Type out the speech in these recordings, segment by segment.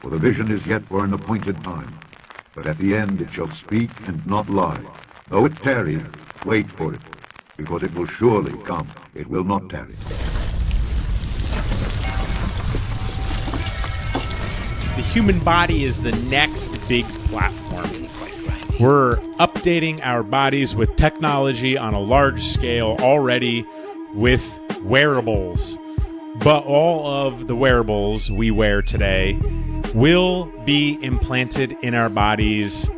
For the vision is yet for an appointed time, but at the end it shall speak and not lie. Though it tarry, wait for it, because it will surely come. It will not tarry. The human body is the next big platform. We're updating our bodies with technology on a large scale already with wearables. But all of the wearables we wear today will be implanted in our bodies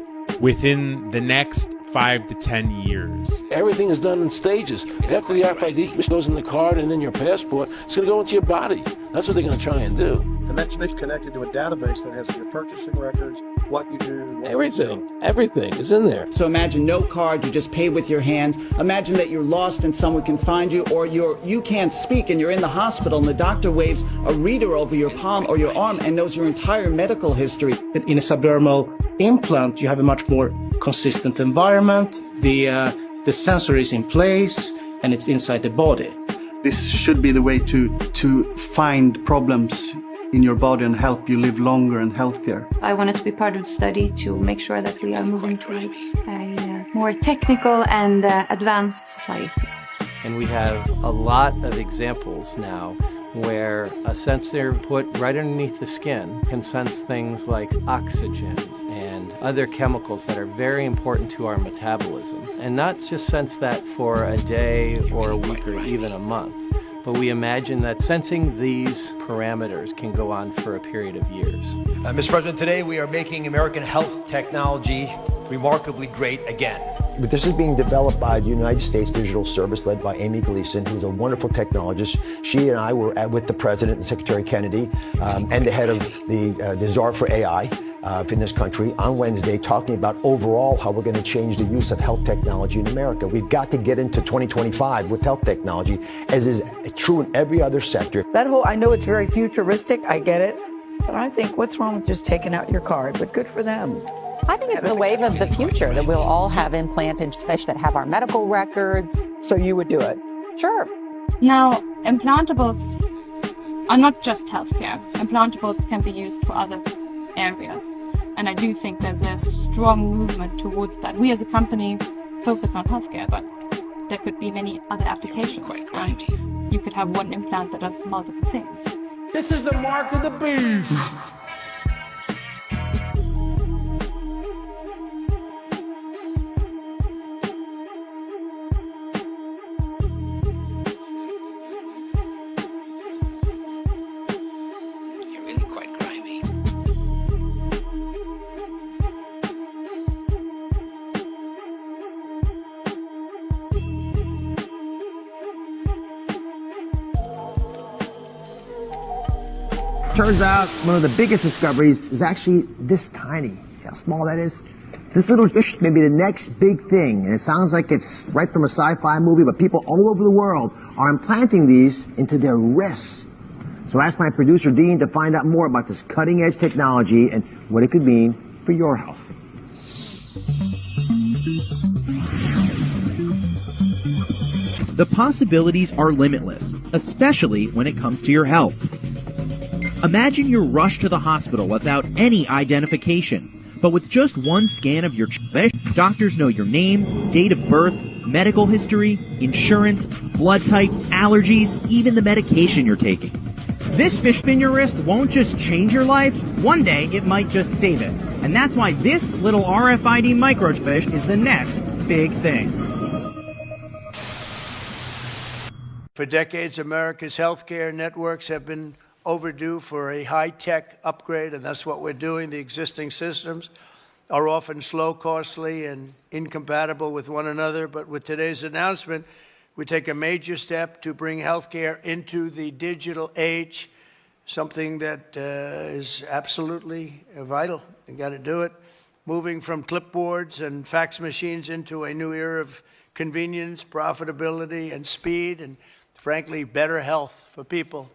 within the next 5 to 10 years. Everything is done in stages. After the RFID goes in the card and then your passport, it's going to go into your body. That's what they're going to try and do. And that's connected to a database that has your purchasing records, what you do. Everything is in there. So imagine no card, you just pay with your hands. Imagine that you're lost and someone can find you, or you can't speak and you're in the hospital and the doctor waves a reader over your palm or your arm and knows your entire medical history. In a subdermal implant, you have a much more consistent environment. The sensor is in place and it's inside the body. This should be the way to find problems in your body and help you live longer and healthier. I wanted to be part of the study to make sure that we are moving towards a more technical and advanced society. And we have a lot of examples now where a sensor put right underneath the skin can sense things like oxygen and other chemicals that are very important to our metabolism. And not just sense that for a day or a week or even a month, but we imagine that sensing these parameters can go on for a period of years. Mr. President, today we are making American health technology remarkably great again. But this is being developed by the United States Digital Service led by Amy Gleason, who's a wonderful technologist. She and I were with the President and Secretary Kennedy and the head of the czar for AI in this country on Wednesday, talking about overall how we're going to change the use of health technology in America. We've got to get into 2025 with health technology, as is true in every other sector. That whole, I know it's very futuristic, I get it, but I think what's wrong with just taking out your card? But good for them. I think it's the wave of the future that we'll all have implanted fish that have our medical records. So you would do it? Sure. Now, implantables are not just healthcare. Implantables can be used for other areas. And I do think there's a strong movement towards that. We as a company focus on healthcare, but there could be many other applications. And you could have one implant that does multiple things. This is the mark of the beast. Turns out one of the biggest discoveries is actually this tiny. See how small that is? This little fish may be the next big thing, and it sounds like it's right from a sci-fi movie, but people all over the world are implanting these into their wrists. So I asked my producer, Dean, to find out more about this cutting-edge technology and what it could mean for your health. The possibilities are limitless, especially when it comes to your health. Imagine you're rushed to the hospital without any identification, but with just one scan of your fish, doctors know your name, date of birth, medical history, insurance, blood type, allergies, even the medication you're taking. This fish in your wrist won't just change your life, one day it might just save it. And that's why this little RFID microfish is the next big thing. For decades, America's healthcare networks have been overdue for a high-tech upgrade, and that's what we're doing. The existing systems are often slow, costly, and incompatible with one another. But with today's announcement, we take a major step to bring healthcare into the digital age, something that is absolutely vital. You got to do it. Moving from clipboards and fax machines into a new era of convenience, profitability, and speed, and frankly, better health for people.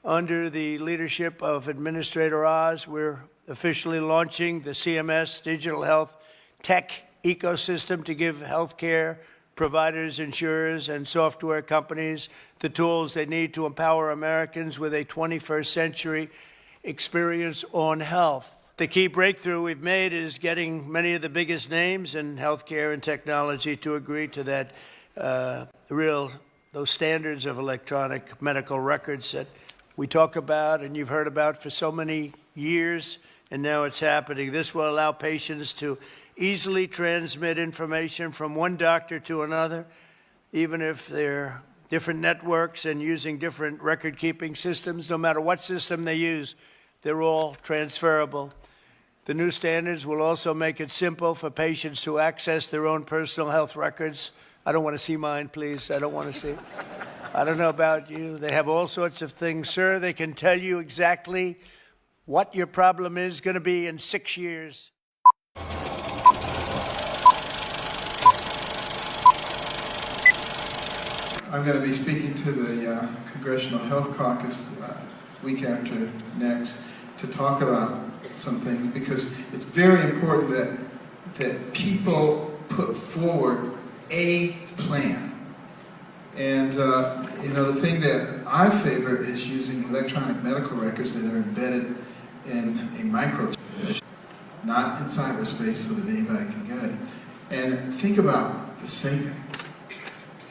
Under the leadership of Administrator Oz, we're officially launching the CMS Digital Health Tech Ecosystem to give healthcare providers, insurers, and software companies the tools they need to empower Americans with a 21st century experience on health. The key breakthrough we've made is getting many of the biggest names in healthcare and technology to agree to that those standards of electronic medical records that we talk about and you've heard about for so many years, and now it's happening. This will allow patients to easily transmit information from one doctor to another, even if they're different networks and using different record-keeping systems. No matter what system they use, they're all transferable. The new standards will also make it simple for patients to access their own personal health records. I don't want to see mine, please. I don't want to see. I don't know about you. They have all sorts of things, sir. They can tell you exactly what your problem is going to be in 6 years. I'm going to be speaking to the Congressional Health Caucus week after next to talk about some things, because it's very important that people put forward a plan. And the thing that I favor is using electronic medical records that are embedded in a microchip, not in cyberspace so that anybody can get it. And think about the savings.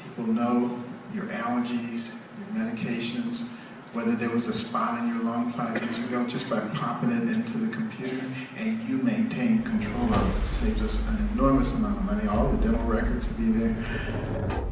People know your allergies, your medications, whether there was a spot in your lung 5 years ago, just by popping it into the computer, and you maintain control of it. It saves us an enormous amount of money. All the dental records will be there.